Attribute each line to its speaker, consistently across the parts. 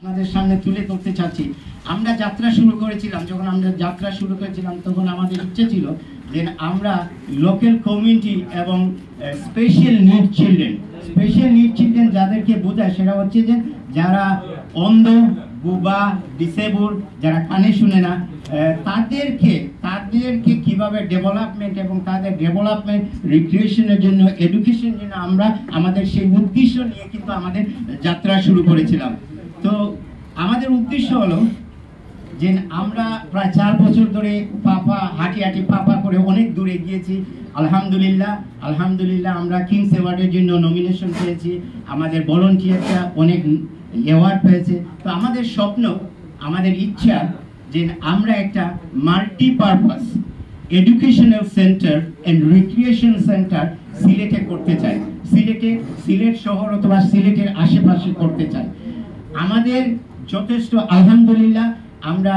Speaker 1: আপনাদের সামনে তুলে ধরতে চাচ্ছি। আমরা যাত্রা শুরু করেছিলাম, যখন আমরা যাত্রা শুরু করেছিলাম তখন আমাদের ইচ্ছে ছিল যে আমরা লোকাল কমিউনিটি এবং স্পেশাল নিড চিলড্রেন যাদেরকে বোঝায় সেটা হচ্ছে যে যারা অন্ধ, বুবা, ডিসেবল, যারা কানে শুনে না, তাদেরকে কিভাবে ডেভেলপমেন্ট এবং তাদের ডেভেলপমেন্ট রিক্রিয়েশনের জন্য, এডুকেশনের জন্য আমরা আমাদের সেই উদ্দেশ্য নিয়ে কিন্তু আমাদের যাত্রা শুরু করেছিলাম। তো আমাদের উদ্দেশ্য হলো যে আমরা প্রায় 4 বছর ধরে হাঁটি পাপা করে অনেক দূরে গিয়েছি। আলহামদুলিল্লাহ আমরা কিংস অ্যাওয়ার্ডের জন্য নমিনেশন পেয়েছি, আমাদের ভলান্টিয়ারটা অনেক অ্যাওয়ার্ড পেয়েছে। তো আমাদের স্বপ্ন, আমাদের ইচ্ছা যে আমরা একটা multipurpose educational centre and recreation centre সিলেটে করতে চাই। সিলেট শহর অথবা সিলেটের আশেপাশে করতে চাই। আমাদের যথেষ্ট আলহামদুলিল্লাহ, আমরা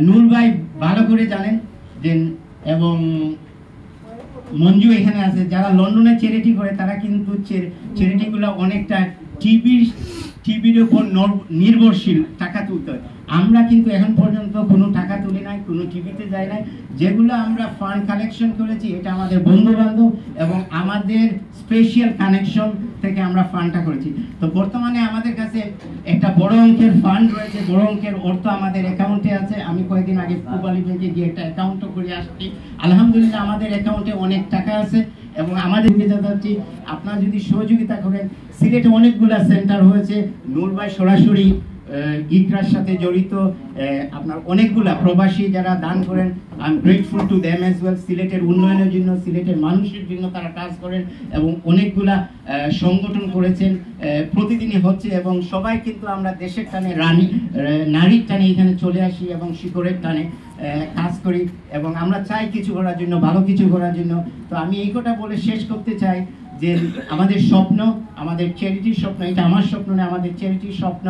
Speaker 1: নূর ভাই ভালো করে জানেন যে, এবং মঞ্জু এখানে আছে, যারা লন্ডনে চ্যারিটি করে তারা কিন্তু চ্যারিটিগুলো অনেকটা টিভির উপর নির্ভরশীল, টাকা তুলতে হয়। আমরা কিন্তু এখন পর্যন্ত কোনো টাকা তুলি নাই, কোনো টিভিতে যাই নাই। যেগুলো আমরা ফান্ড কালেকশন করেছি এটা আমাদের বন্ধু বান্ধব এবং আমাদের স্পেশাল কানেকশন থেকে আমরা ফান্ডটা করেছি। তো বর্তমানে আমাদের কাছে একটা বড় অঙ্কের ফান্ড রয়েছে, বড় অঙ্কের অর্থ আমাদের অ্যাকাউন্টে আছে। আমি কয়েকদিন আগে পূবালী ব্যাংকে গিয়ে একটা অ্যাকাউন্টও করে আসছি। আলহামদুলিল্লাহ আমাদের অ্যাকাউন্টে অনেক টাকা আছে এবং আমাদের যাচ্ছি আপনারা যদি সহযোগিতা করেন। সিলেটে অনেকগুলা সেন্টার হয়েছে, নূর ভাই সরাসরি ইকরার সাথে জড়িত, আপনার অনেকগুলা প্রবাসী যারা দান করেন, I am grateful to them as well. সিলেটের উন্নয়নের জন্য, সিলেটের মানুষের জন্য তারা কাজ করেন এবং অনেকগুলা সংগঠন করেছেন, প্রতিদিনই হচ্ছে। এবং সবাই কিন্তু আমরা দেশের টানে, নারীর টানে এখানে চলে আসি এবং শিকড়ের টানে কাজ করি এবং আমরা চাই কিছু করার জন্য, ভালো কিছু করার জন্য। তো আমি এই কথা বলে শেষ করতে চাই যে আমাদের স্বপ্ন, আমাদের চ্যারিটির স্বপ্ন, এটা আমার স্বপ্ন না, আমাদের চ্যারিটির স্বপ্ন।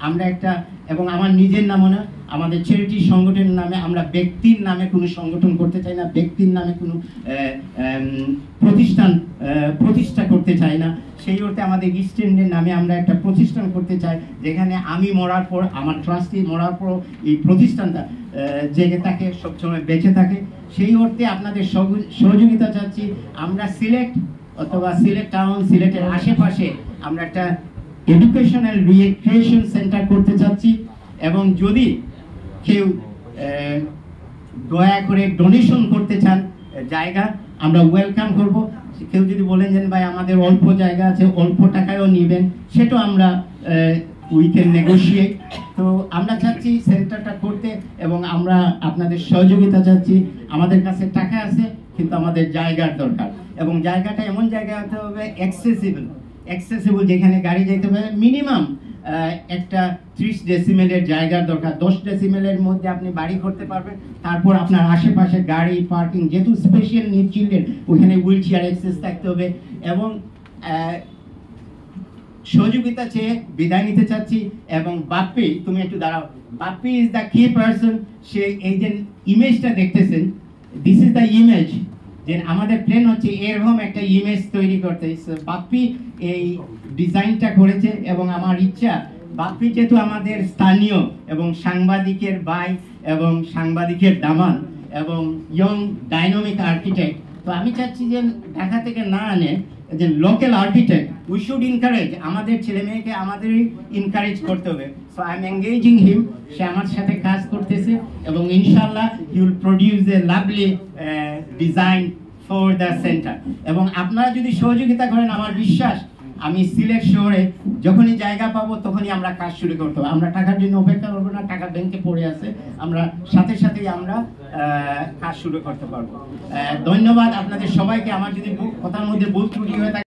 Speaker 1: আমরা একটা, এবং আমার নিজের নামও না, আমাদের চ্যারিটি সংগঠনের নামে, আমরা ব্যক্তির নামে কোনো সংগঠন করতে চাই না, ব্যক্তির নামে কোনো প্রতিষ্ঠা করতে চাই না। সেই অর্থে আমাদের স্ট্যান্ডের নামে আমরা একটা প্রতিষ্ঠান করতে চাই, যেখানে আমি মরার পর, আমার ট্রাস্টি মরার পর এই প্রতিষ্ঠানটা জেগে থাকে, সবসময় বেঁচে থাকে। সেই অর্থে আপনাদের সহযোগিতা চাচ্ছি। আমরা সিলেট অথবা সিলেট টাউন, সিলেটের আশেপাশে আমরা একটা এডুকেশনাল রিক্রিয়েশন সেন্টার করতে চাচ্ছি। এবং যদি কেউ দয়া করে ডোনেশন করতে চান জায়গা, আমরা ওয়েলকাম করব। কেউ যদি বলেন যে ভাই আমাদের অল্প জায়গা আছে, অল্প টাকায়ও নেবেন, সেটাও আমরা উই ক্যান নেগোশিয়েট। তো আমরা চাচ্ছি সেন্টারটা করতে এবং আমরা আপনাদের সহযোগিতা চাচ্ছি। আমাদের কাছে টাকা আছে কিন্তু আমাদের জায়গার দরকার, এবং জায়গাটা এমন জায়গায় হতে হবে অ্যাক্সেসিবল, যেখানে গাড়ি যেতে পারে। মিনিমাম একটা 30 ডেসিমেলের জায়গার দরকার। 10 ডেসিমেলের মধ্যে আপনি বাড়ি করতে পারবেন। তারপর আপনার আশেপাশে গাড়ি পার্কিং, যেহেতু স্পেশাল নিড চিলড্রেন, ওইখানে হুইল চেয়ার অ্যাক্সেস থাকতে হবে। এবং সহযোগিতা চেয়ে বিদায় নিতে চাচ্ছি। এবং বাপ্পি, তুমি একটু দাঁড়াও। বাপ্পি ইজ দ্য কি পারসন। সে এই যে ইমেজটা দেখতেছেন, দিস ইজ দ্য ইমেজ। যে আমাদের প্ল্যান হচ্ছে এরকম একটা ইমেজ তৈরি করতে। বাপ্পি এই ডিজাইনটা করেছে এবং আমার ইচ্ছা, বাপ্পি যেহেতু আমাদের স্থানীয় এবং সাংবাদিকের ভাই এবং সাংবাদিকের দামান এবং ইয়ং ডাইনামিক আর্কিটেক্ট, তো আমি চাচ্ছি যে ঢাকা থেকে না আনে, যে local architect we should encourage. আমাদের ছেলে মেয়েকে আমাদেরই ইনকারেজ করতে হবে। সো আই এম এঙ্গেজিং হিম। সে আমার সাথে কাজ করতেছে এবং ইনশাআল্লাহ he will produce a lovely design for the centre. এবং আপনারা যদি সহযোগিতা করেন, আমার বিশ্বাস আমি সিলেট শহরে যখনই জায়গা পাবো তখনই আমরা কাজ শুরু করতে হবে। আমরা টাকার জন্য অপেক্ষা করবো না, টাকা ব্যাংকে পড়ে আছে, আমরা সাথেই আমরা কাজ শুরু করতে পারবো। ধন্যবাদ আপনাদের সবাইকে। আমার যদি কথার মধ্যে ভুল ত্রুটি হয়ে থাকে